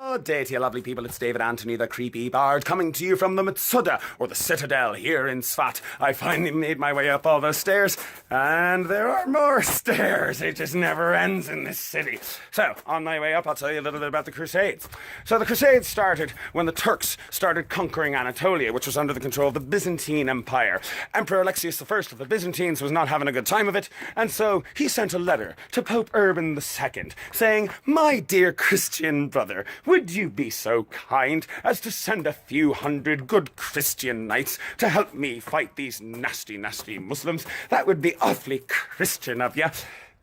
Good day to you lovely people, it's David Anthony the Creepy Bard coming to you from the Mitsuda, or the Citadel here in Svat. I finally made my way up all those stairs, and there are more stairs. It just never ends in this city. So, on my way up, I'll tell you a little bit about the Crusades. So the Crusades started when the Turks started conquering Anatolia, which was under the control of the Byzantine Empire. Emperor Alexius I of the Byzantines was not having a good time of it, and so he sent a letter to Pope Urban II, saying, "My dear Christian brother, would you be so kind as to send a few hundred good Christian knights to help me fight these nasty, nasty Muslims? That would be awfully Christian of you.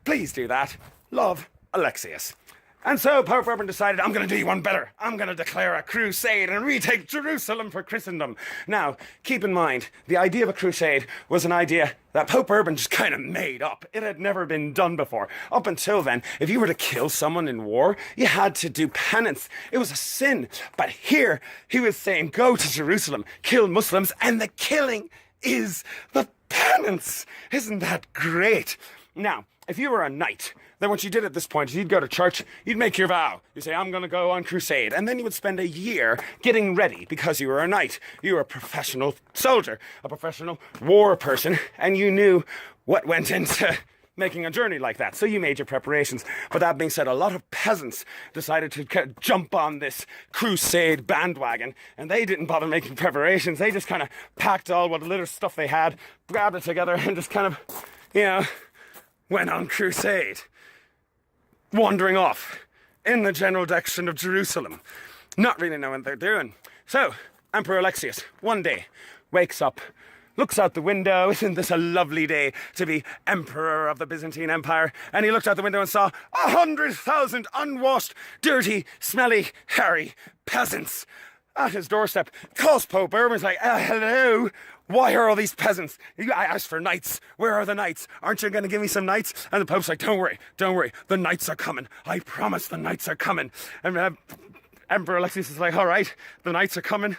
Please do that. Love, Alexius." And so Pope Urban decided, I'm going to do you one better. I'm going to declare a crusade and retake Jerusalem for Christendom. Now, keep in mind, the idea of a crusade was an idea that Pope Urban just kind of made up. It had never been done before. Up until then, if you were to kill someone in war, you had to do penance. It was a sin. But here, he was saying, go to Jerusalem, kill Muslims, and the killing is the penance. Isn't that great? Now, if you were a knight, then what you did at this point is you'd go to church, you'd make your vow. You say, I'm going to go on crusade. And then you would spend a year getting ready because you were a knight. You were a professional soldier, a professional war person, and you knew what went into making a journey like that. So you made your preparations. But that being said, a lot of peasants decided to jump on this crusade bandwagon, and they didn't bother making preparations. They just kind of packed all what little stuff they had, grabbed it together, and just kind of, went on crusade, wandering off in the general direction of Jerusalem, not really knowing what they're doing. So, Emperor Alexius, one day, wakes up, looks out the window. Isn't this a lovely day to be emperor of the Byzantine Empire? And he looked out the window and saw 100,000 unwashed, dirty, smelly, hairy peasants at his doorstep. Calls Pope Urban, is like, hello, why are all these peasants? I asked for knights. Where are the knights? Aren't you going to give me some knights? And the Pope's like, don't worry, the knights are coming. I promise the knights are coming. And Emperor Alexius is like, all right, the knights are coming.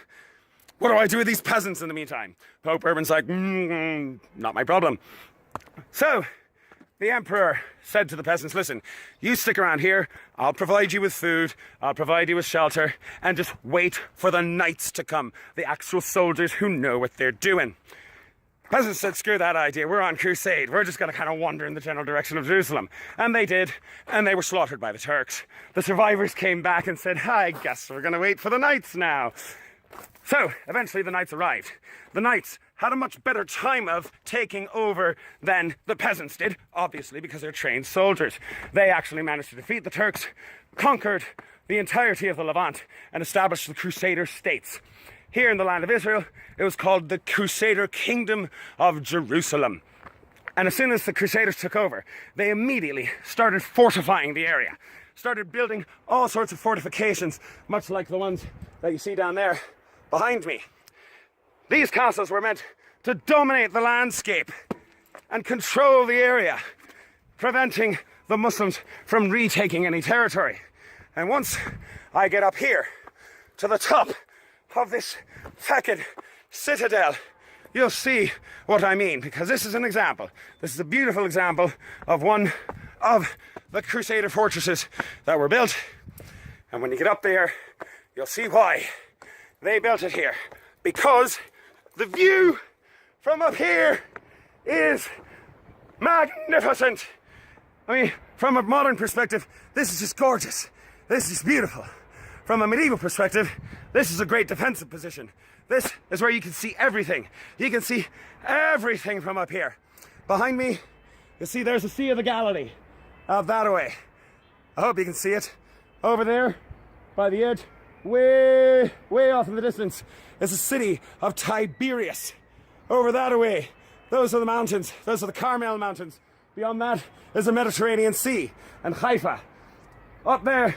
What do I do with these peasants in the meantime? Pope Urban's like, not my problem. So the emperor said to the peasants, listen, you stick around here, I'll provide you with food, I'll provide you with shelter, and just wait for the knights to come, the actual soldiers who know what they're doing. Peasants said, screw that idea, we're on crusade, we're just going to kind of wander in the general direction of Jerusalem. And they did, and they were slaughtered by the Turks. The survivors came back and said, I guess we're going to wait for the knights now. So, eventually the knights arrived. The knights had a much better time of taking over than the peasants did, obviously, because they're trained soldiers. They actually managed to defeat the Turks, conquered the entirety of the Levant, and established the Crusader states. Here in the land of Israel, it was called the Crusader Kingdom of Jerusalem. And as soon as the Crusaders took over, they immediately started fortifying the area, started building all sorts of fortifications, much like the ones that you see down there behind me. These castles were meant to dominate the landscape and control the area, preventing the Muslims from retaking any territory. And once I get up here to the top of this fucking citadel, you'll see what I mean, because this is an example. This is a beautiful example of one of the Crusader fortresses that were built. And when you get up there, you'll see why they built it here. Because the view from up here is magnificent. I mean, from a modern perspective, this is just gorgeous. This is beautiful. From a medieval perspective, this is a great defensive position. This is where you can see everything. You can see everything from up here. Behind me, you see there's the Sea of the Galilee out that way. I hope you can see it. Over there, by the edge, way off in the distance, is the city of Tiberias. Over that way, those are the mountains. Those are the Carmel Mountains. Beyond that is the Mediterranean Sea and Haifa. Up there,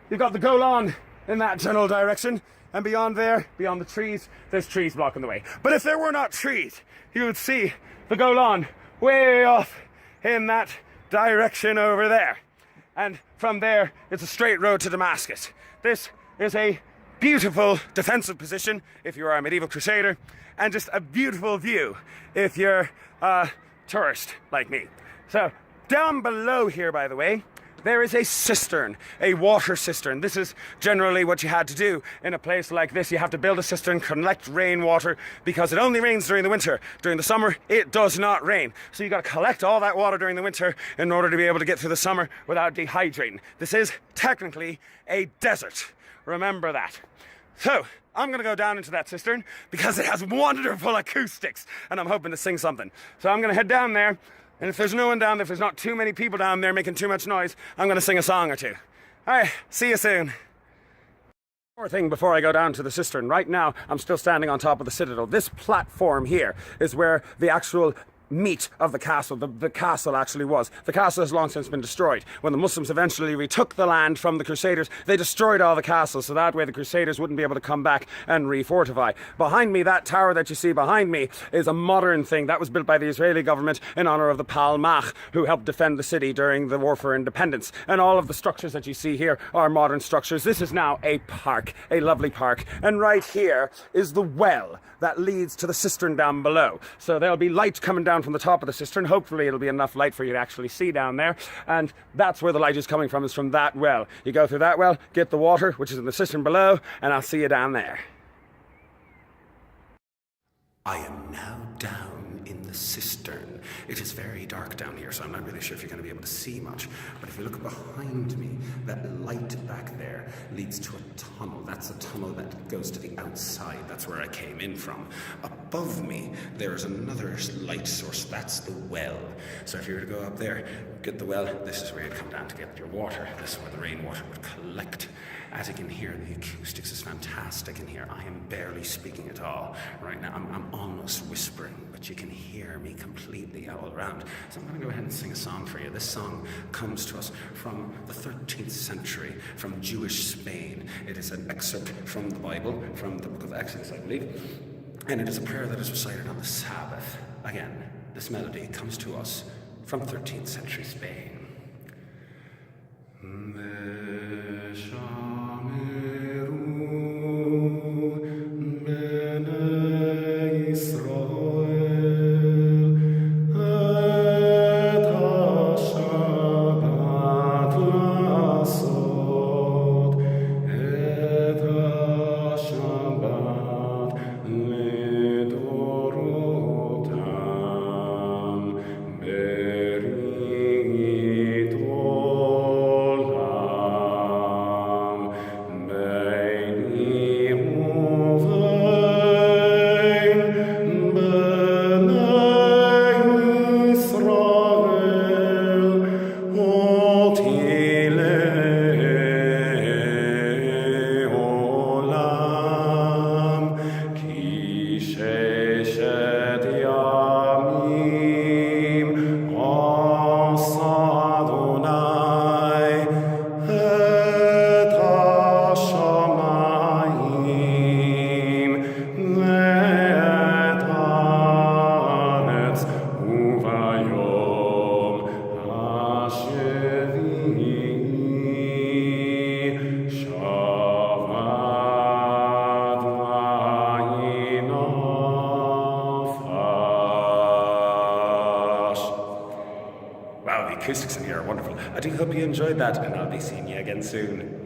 you've got the Golan in that general direction. And beyond there, beyond the trees, there's trees blocking the way. But if there were not trees, you would see the Golan way off in that direction over there. And from there, it's a straight road to Damascus. This is a beautiful defensive position if you are a medieval crusader, and just a beautiful view if you're a tourist like me. So down below here, by the way, there is a cistern, a water cistern. This is generally what you had to do in a place like this. You have to build a cistern, collect rainwater, because it only rains during the winter. During the summer, it does not rain. So you got to collect all that water during the winter in order to be able to get through the summer without dehydrating. This is technically a desert. Remember that. So, I'm going to go down into that cistern because it has wonderful acoustics and I'm hoping to sing something. So I'm going to head down there, and if there's no one down there, if there's not too many people down there making too much noise, I'm going to sing a song or two. Alright, see you soon. One more thing before I go down to the cistern. Right now, I'm still standing on top of the citadel. This platform here is where the actual meat of the castle, the castle actually was. The castle has long since been destroyed. When the Muslims eventually retook the land from the Crusaders, they destroyed all the castles, so that way the Crusaders wouldn't be able to come back and refortify. Behind me, that tower that you see behind me, is a modern thing. That was built by the Israeli government in honor of the Palmach, who helped defend the city during the War for Independence. And all of the structures that you see here are modern structures. This is now a park, a lovely park. And right here is the well that leads to the cistern down below. So there'll be light coming down from the top of the cistern. Hopefully it'll be enough light for you to actually see down there. And that's where the light is coming from, is from that well. You go through that well, get the water, which is in the cistern below, and I'll see you down there. I am now down in the cistern. It is very dark down here, so I'm not really sure if you're going to be able to see much. But if you look behind me, that light back there leads to a tunnel. That's a tunnel that goes to the outside. That's where I came in from. Above me, there is another light source. That's the well. So if you were to go up there, get the well, this is where you'd come down to get your water. This is where the rainwater would collect. As you can hear, the acoustics is fantastic in here. I am barely speaking at all right now. I'm almost whispering, but you can hear me completely all around. So I'm going to go ahead and sing a song for you. This song comes to us from the 13th century, from Jewish Spain. It is an excerpt from the Bible, from the book of Exodus, I believe. And it is a prayer that is recited on the Sabbath. Again, this melody comes to us from 13th century Spain. Wow, the acoustics in here are wonderful. I do hope you enjoyed that, and I'll be seeing you again soon.